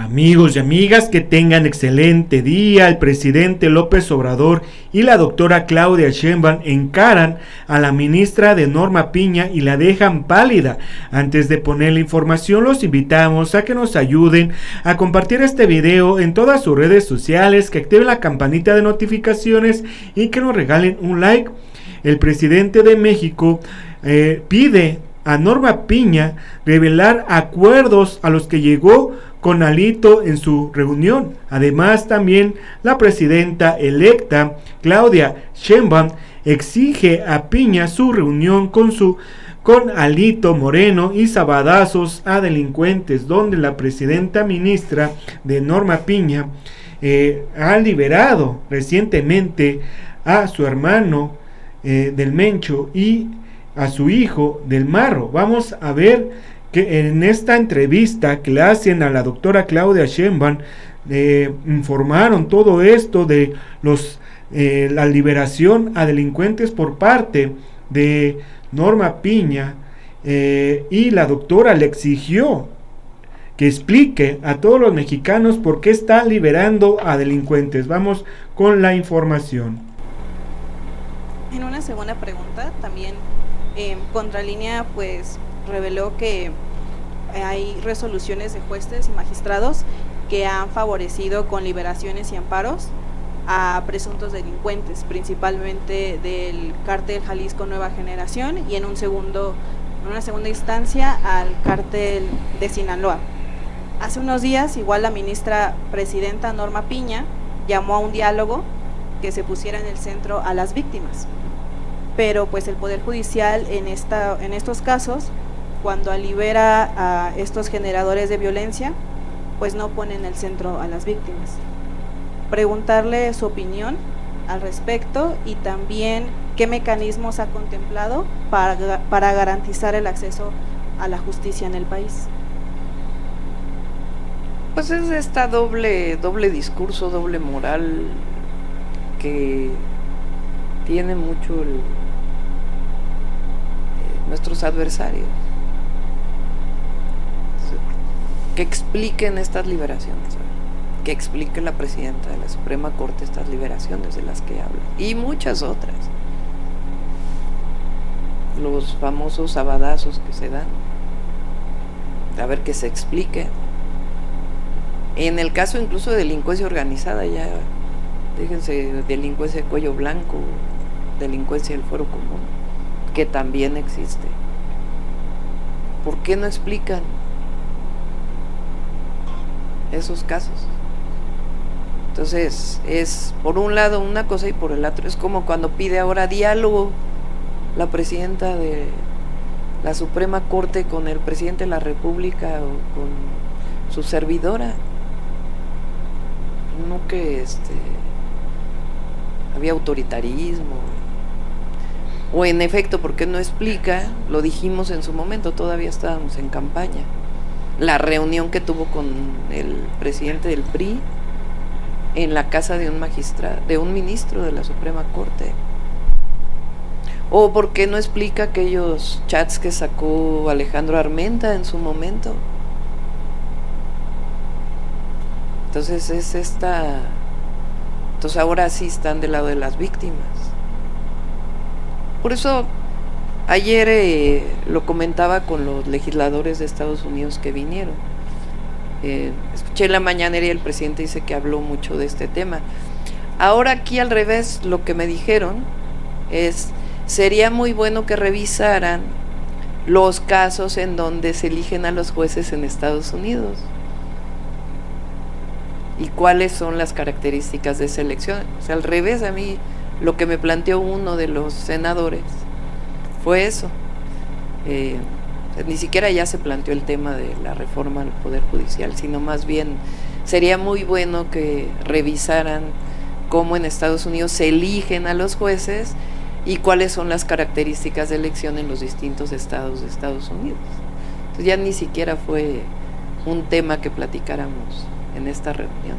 Amigos y amigas, que tengan excelente día. El presidente López Obrador y la doctora Claudia Sheinbaum encaran a la ministra de Norma Piña y la dejan pálida. Antes de poner la información, los invitamos a que nos ayuden a compartir este video en todas sus redes sociales, que activen la campanita de notificaciones y que nos regalen un like. El presidente de México pide a Norma Piña revelar acuerdos a los que llegó con Alito en su reunión. Además, también la presidenta electa Claudia Sheinbaum exige a Piña su reunión con Alito Moreno y sabadazos a delincuentes, donde la presidenta ministra de Norma Piña ha liberado recientemente a su hermano del Mencho y a su hijo del Marro. Vamos a ver que en esta entrevista que le hacen a la doctora Claudia Sheinbaum, informaron todo esto de la liberación a delincuentes por parte de Norma Piña, y la doctora le exigió que explique a todos los mexicanos por qué está liberando a delincuentes. Vamos con la información. En una segunda pregunta, también Contralínea pues reveló que hay resoluciones de jueces y magistrados que han favorecido con liberaciones y amparos a presuntos delincuentes, principalmente del cártel Jalisco Nueva Generación y en una segunda instancia al cártel de Sinaloa. Hace unos días, igual la ministra presidenta Norma Piña llamó a un diálogo que se pusiera en el centro a las víctimas, pero pues el Poder Judicial en estos casos, cuando libera a estos generadores de violencia, pues no pone en el centro a las víctimas. Preguntarle su opinión al respecto y también qué mecanismos ha contemplado para garantizar el acceso a la justicia en el país. Pues es esta doble discurso, doble moral que tiene mucho nuestros adversarios. Que expliquen estas liberaciones, que explique la presidenta de la Suprema Corte estas liberaciones de las que habla, y muchas otras, los famosos sabadazos que se dan, a ver que se explique. En el caso incluso de delincuencia organizada, ya déjense delincuencia de cuello blanco, delincuencia del fuero común, que también existe. ¿Por qué no explican esos casos? Entonces es por un lado una cosa y por el otro es como cuando pide ahora diálogo la presidenta de la Suprema Corte con el presidente de la República o con su servidora. No que había autoritarismo, o en efecto, ¿por qué no explica? Lo dijimos en su momento, todavía estábamos en campaña, la reunión que tuvo con el presidente del PRI en la casa de un ministro de la Suprema Corte. O por qué no explica aquellos chats que sacó Alejandro Armenta en su momento. Entonces entonces ahora sí están del lado de las víctimas. Por eso ayer lo comentaba con los legisladores de Estados Unidos que vinieron. Escuché en la mañanera y el presidente dice que habló mucho de este tema. Ahora aquí al revés, lo que me dijeron es, sería muy bueno que revisaran los casos en donde se eligen a los jueces en Estados Unidos y cuáles son las características de esa elección. O sea, al revés, a mí lo que me planteó uno de los senadores fue eso. Ni siquiera ya se planteó el tema de la reforma al Poder Judicial, sino más bien sería muy bueno que revisaran cómo en Estados Unidos se eligen a los jueces y cuáles son las características de elección en los distintos estados de Estados Unidos. Entonces ya ni siquiera fue un tema que platicáramos en esta reunión.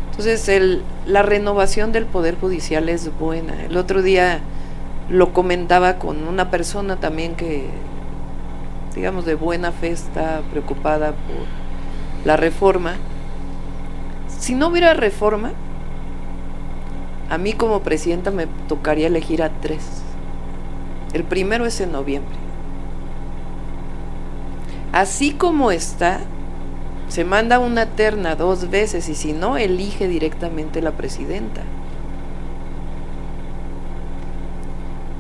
Entonces la renovación del Poder Judicial es buena. El otro día lo comentaba con una persona también que, digamos, de buena fe está preocupada por la reforma. Si no hubiera reforma, a mí como presidenta me tocaría elegir a 3. El primero es en noviembre. Así como está, se manda una terna 2 veces y si no, elige directamente la presidenta.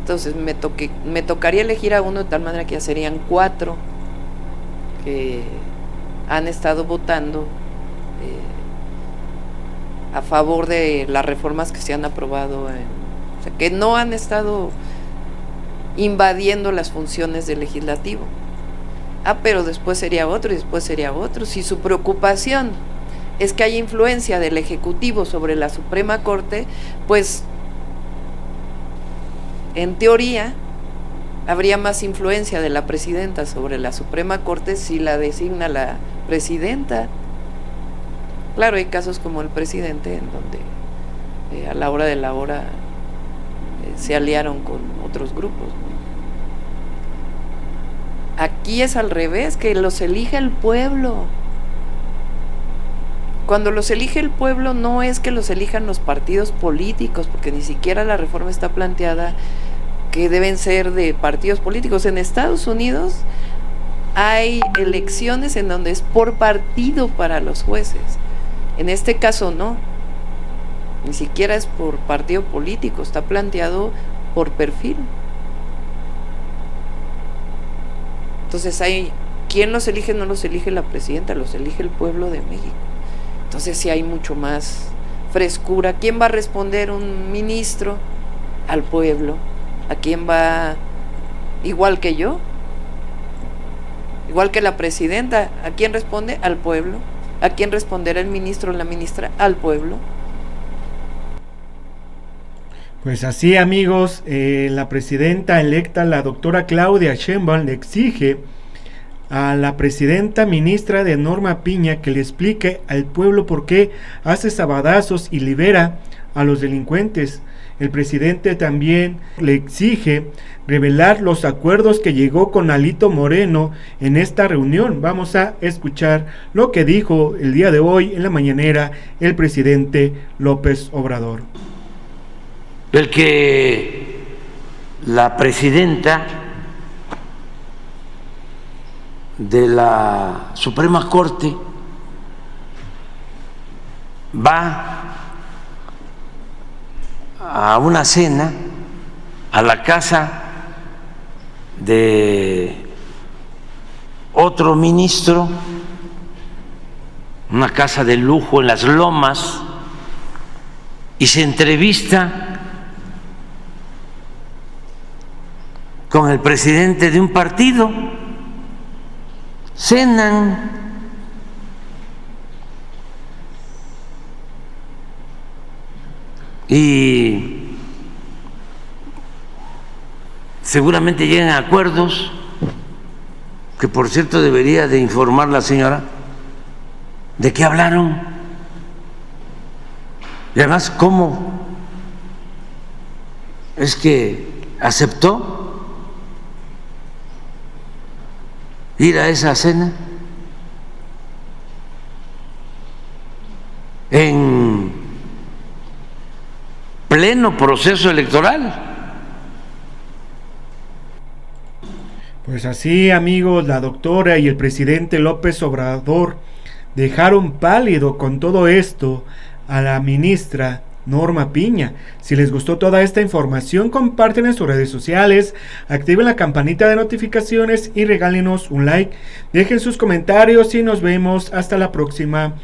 Entonces me tocaría elegir a uno de tal manera que ya serían 4 que han estado votando a favor de las reformas que se han aprobado, o sea, que no han estado invadiendo las funciones del legislativo. Pero después sería otro y después sería otro. Si su preocupación es que haya influencia del Ejecutivo sobre la Suprema Corte, pues en teoría habría más influencia de la presidenta sobre la Suprema Corte si la designa la presidenta. Claro, hay casos como el presidente en donde a la hora de la hora se aliaron con otros grupos, ¿no? Aquí es al revés, que los elige el pueblo. Cuando los elige el pueblo no es que los elijan los partidos políticos, porque ni siquiera la reforma está planteada que deben ser de partidos políticos. En Estados Unidos hay elecciones en donde es por partido para los jueces. En este caso no, ni siquiera es por partido político, está planteado por perfil. Entonces ¿quién los elige? No los elige la presidenta, los elige el pueblo de México. Entonces sí hay mucho más frescura. ¿Quién va a responder un ministro? Al pueblo. ¿A quién va? Igual que yo, igual que la presidenta. ¿A quién responde? Al pueblo. ¿A quién responderá el ministro o la ministra? Al pueblo. Pues así, amigos, la presidenta electa, la doctora Claudia Sheinbaum, le exige a la presidenta ministra de Norma Piña que le explique al pueblo por qué hace sabadazos y libera a los delincuentes. El presidente también le exige revelar los acuerdos que llegó con Alito Moreno en esta reunión. Vamos a escuchar lo que dijo el día de hoy en la mañanera el presidente López Obrador. El que la presidenta de la Suprema Corte va a una cena a la casa de otro ministro, una casa de lujo en Las Lomas, y se entrevista con el presidente de un partido, cenan. Y seguramente llegan a acuerdos, que por cierto debería de informar la señora de qué hablaron. Y además, ¿cómo es que aceptó ir a esa cena en pleno proceso electoral? Pues así, amigos, la doctora y el presidente López Obrador dejaron pálido con todo esto a la ministra Norma Piña. Si les gustó toda esta información, comparten en sus redes sociales, activen la campanita de notificaciones y regálenos un like. Dejen sus comentarios y nos vemos hasta la próxima.